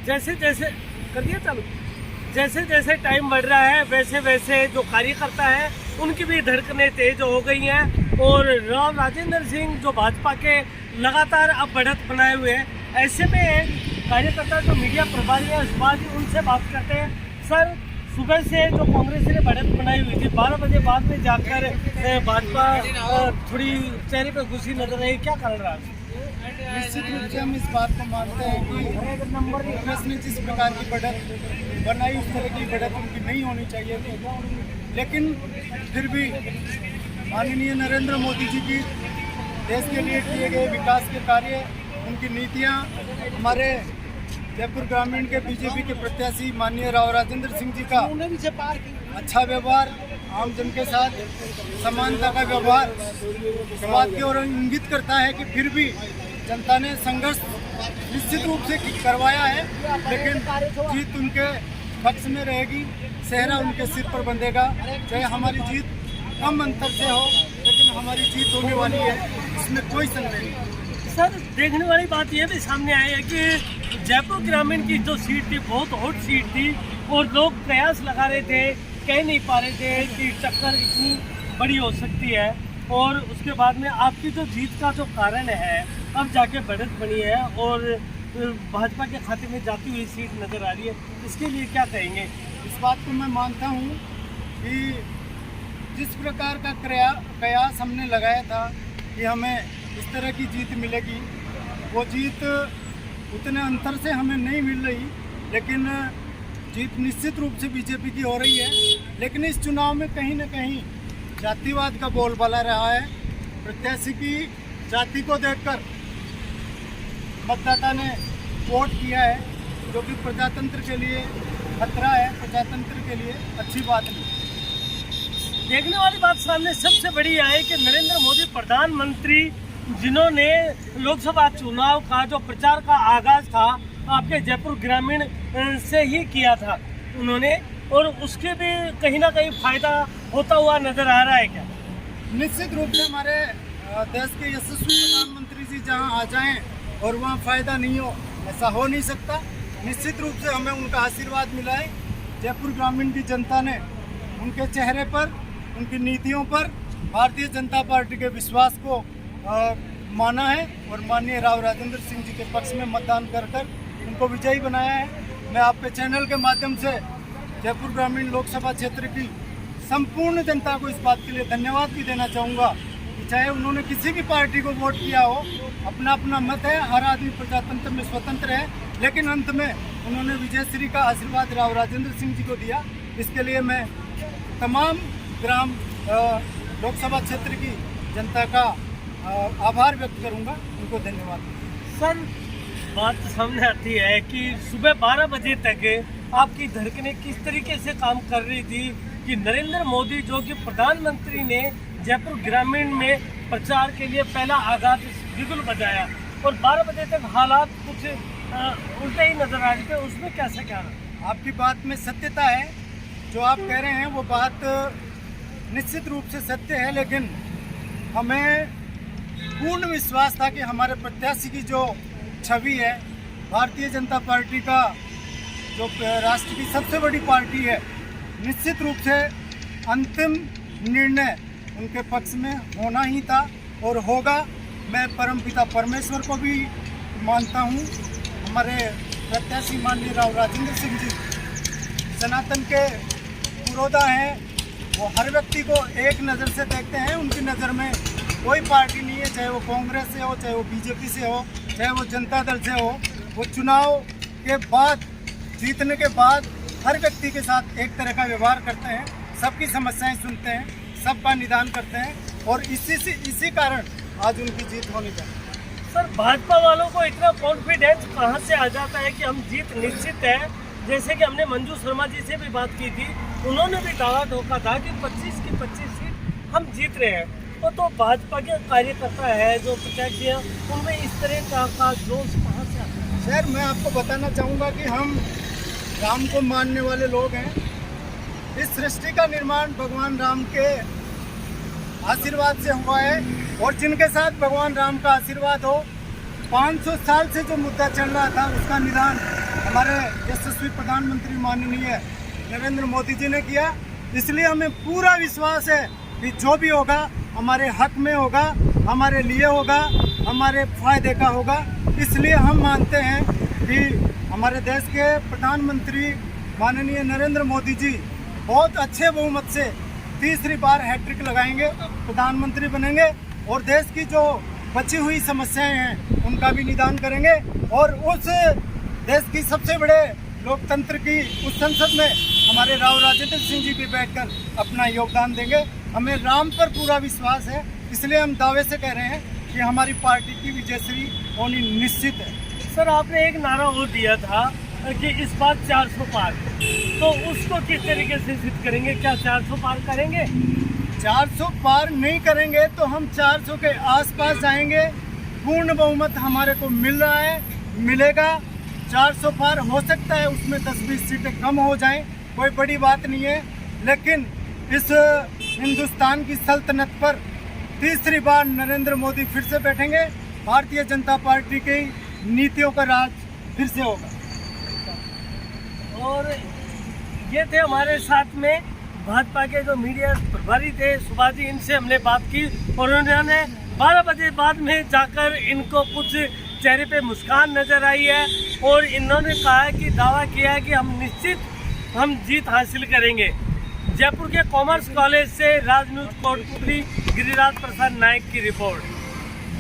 जैसे जैसे कर दिया चालू, जैसे जैसे टाइम बढ़ रहा है वैसे वैसे जो कार्यकर्ता है उनकी भी धड़कनें तेज हो गई हैं और राव राजेंद्र सिंह जो भाजपा के लगातार अब बढ़त बनाए हुए हैं, ऐसे में कार्यकर्ता जो मीडिया प्रभारी है सुभाष जी, उनसे बात करते हैं। सर, सुबह से जो कांग्रेस ने बढ़त बनाई हुई थी, 12 बजे बाद में जाकर भाजपा थोड़ी चेहरे पे खुशी नजर आई, क्या कारण रहा? निश्चित रूप से हम इस बात को मानते हैं कि कांग्रेस ने जिस प्रकार की बढ़त बनाई उस तरह की बढ़त उनकी नहीं होनी चाहिए थी, लेकिन फिर भी माननीय नरेंद्र मोदी जी की देश के लिए किए गए विकास के कार्य, उनकी नीतियां, हमारे जयपुर ग्रामीण के बीजेपी के प्रत्याशी माननीय राव राजेंद्र सिंह जी का अच्छा व्यवहार, आम जन के साथ समानता का व्यवहार, इस बात की ओर इंगित करता है कि फिर भी जनता ने संघर्ष निश्चित रूप से करवाया है, लेकिन जीत उनके पक्ष में रहेगी, सेहरा उनके सिर पर बंधेगा। चाहे हमारी जीत कम अंतर से हो, लेकिन हमारी जीत होने वाली है, इसमें कोई संदेह नहीं। सर, देखने वाली बात यह भी सामने आई है कि जयपुर ग्रामीण की जो सीट थी बहुत हॉट सीट थी और लोग प्रयास लगा रहे थे, कह नहीं पा रहे थे कि टक्कर इतनी बड़ी हो सकती है, और उसके बाद में आपकी जो जीत का जो कारण है अब जाके बढ़त बनी है और भाजपा के खाते में जाती हुई सीट नज़र आ रही है, इसके लिए क्या कहेंगे? इस बात को मैं मानता हूँ कि जिस प्रकार का कयास हमने लगाया था कि हमें इस तरह की जीत मिलेगी, वो जीत उतने अंतर से हमें नहीं मिल रही, लेकिन जीत निश्चित रूप से बीजेपी की हो रही है। लेकिन इस चुनाव में कहीं ना कहीं जातिवाद का बोलबाला रहा है। प्रत्याशी की जाति को देखकर मतदाता ने वोट किया है, जो कि प्रजातंत्र के लिए खतरा है, प्रजातंत्र के लिए अच्छी बात नहीं। देखने वाली बात सामने सबसे बड़ी है कि नरेंद्र मोदी प्रधानमंत्री, जिन्होंने लोकसभा चुनाव का जो प्रचार का आगाज था आपके जयपुर ग्रामीण से ही किया था उन्होंने, और उसके भी कहीं ना कहीं फायदा होता हुआ नजर आ रहा है क्या? निश्चित रूप से हमारे देश के यशस्वी प्रधानमंत्री जी जहां आ जाएं और वहां फायदा नहीं हो, ऐसा हो नहीं सकता। निश्चित रूप से हमें उनका आशीर्वाद मिला है। जयपुर ग्रामीण की जनता ने उनके चेहरे पर, उनकी नीतियों पर भारतीय जनता पार्टी के विश्वास को माना है और माननीय राव राजेंद्र सिंह जी के पक्ष में मतदान कर उनको विजयी बनाया है। मैं आपके चैनल के माध्यम से जयपुर ग्रामीण लोकसभा क्षेत्र की संपूर्ण जनता को इस बात के लिए धन्यवाद भी देना चाहूँगा कि चाहे उन्होंने किसी भी पार्टी को वोट किया हो, अपना अपना मत है, हर आदमी प्रजातंत्र में स्वतंत्र है, लेकिन अंत में उन्होंने विजयश्री का आशीर्वाद राव राजेंद्र सिंह जी को दिया। इसके लिए मैं तमाम ग्राम लोकसभा क्षेत्र की जनता का आभार व्यक्त करूंगा, उनको धन्यवाद। सर, बात सामने आती है कि सुबह 12 बजे तक आपकी धड़कनें किस तरीके से काम कर रही थी कि नरेंद्र मोदी जो कि प्रधानमंत्री ने जयपुर ग्रामीण में प्रचार के लिए पहला आगाज बिगुल बजाया और 12 बजे तक हालात कुछ उल्टे ही नजर आ रहे थे, उसमें कैसे क्या रहा? आपकी बात में सत्यता है, जो आप कह रहे हैं वो बात निश्चित रूप से सत्य है, लेकिन हमें पूर्ण विश्वास था कि हमारे प्रत्याशी की जो छवि है, भारतीय जनता पार्टी का जो राष्ट्र की सबसे बड़ी पार्टी है, निश्चित रूप से अंतिम निर्णय उनके पक्ष में होना ही था और होगा। मैं परमपिता परमेश्वर को भी मानता हूँ। हमारे प्रत्याशी माननीय राव राजेंद्र सिंह जी सनातन के पुरोधा हैं, वो हर व्यक्ति को एक नज़र से देखते हैं, उनकी नज़र में कोई पार्टी नहीं है, चाहे वो कांग्रेस से हो, चाहे वो बीजेपी से हो, चाहे वो जनता दल से हो। वो चुनाव के बाद, जीतने के बाद हर व्यक्ति के साथ एक तरह का व्यवहार करते हैं, सबकी समस्याएं सुनते हैं, सबका निदान करते हैं और इसी कारण आज उनकी जीत होनी चाहिए। सर, भाजपा वालों को इतना कॉन्फिडेंस कहाँ से आ जाता है कि हम जीत निश्चित है? जैसे कि हमने मंजू शर्मा जी से भी बात की थी, उन्होंने भी दावा ठोका था कि 25 की 25 सीट हम जीत रहे हैं। वो तो भाजपा के कार्यकर्ता है जो प्रत्याशी हैं, उनमें इस तरह का जोश कहाँ से आता है? सर, मैं आपको बताना चाहूँगा कि हम राम को मानने वाले लोग हैं। इस सृष्टि का निर्माण भगवान राम के आशीर्वाद से हुआ है और जिनके साथ भगवान राम का आशीर्वाद हो, 500 साल से जो मुद्दा चल रहा था उसका निदान हमारे यशस्वी प्रधानमंत्री माननीय नरेंद्र मोदी जी ने किया। इसलिए हमें पूरा विश्वास है कि जो भी होगा हमारे हक में होगा, हमारे लिए होगा, हमारे फायदे का होगा। इसलिए हम मानते हैं कि हमारे देश के प्रधानमंत्री माननीय नरेंद्र मोदी जी बहुत अच्छे बहुमत से तीसरी बार हैट्रिक लगाएंगे, प्रधानमंत्री बनेंगे और देश की जो बची हुई समस्याएं हैं उनका भी निदान करेंगे और उस देश की सबसे बड़े लोकतंत्र की उस संसद में हमारे राव राजेंद्र सिंह जी भी बैठकर अपना योगदान देंगे। हमें राम पर पूरा विश्वास है, इसलिए हम दावे से कह रहे हैं कि हमारी पार्टी की विजयश्री होनी निश्चित है। सर, आपने एक नारा और दिया था कि इस बार 400 पार, तो उसको किस तरीके से सिद्ध करेंगे? क्या 400 पार करेंगे? 400 पार नहीं करेंगे तो हम 400 के आसपास जाएंगे। पूर्ण बहुमत हमारे को मिल रहा है, मिलेगा। 400 पार हो सकता है, उसमें 10-20 सीटें कम हो जाएं, कोई बड़ी बात नहीं है। लेकिन इस हिंदुस्तान की सल्तनत पर तीसरी बार नरेंद्र मोदी फिर से बैठेंगे। भारतीय जनता पार्टी की नीतियों का राज फिर से होगा। और ये थे हमारे साथ में भाजपा के जो मीडिया प्रभारी थे सुभाष जी, इनसे हमने बात की और उन्होंने 12 बजे बाद में जाकर इनको कुछ चेहरे पे मुस्कान नजर आई है और इन्होंने कहा कि दावा किया है कि हम निश्चित हम जीत हासिल करेंगे। जयपुर के कॉमर्स कॉलेज से राज न्यूज कोटपुतली गिरिराज प्रसाद नायक की रिपोर्ट।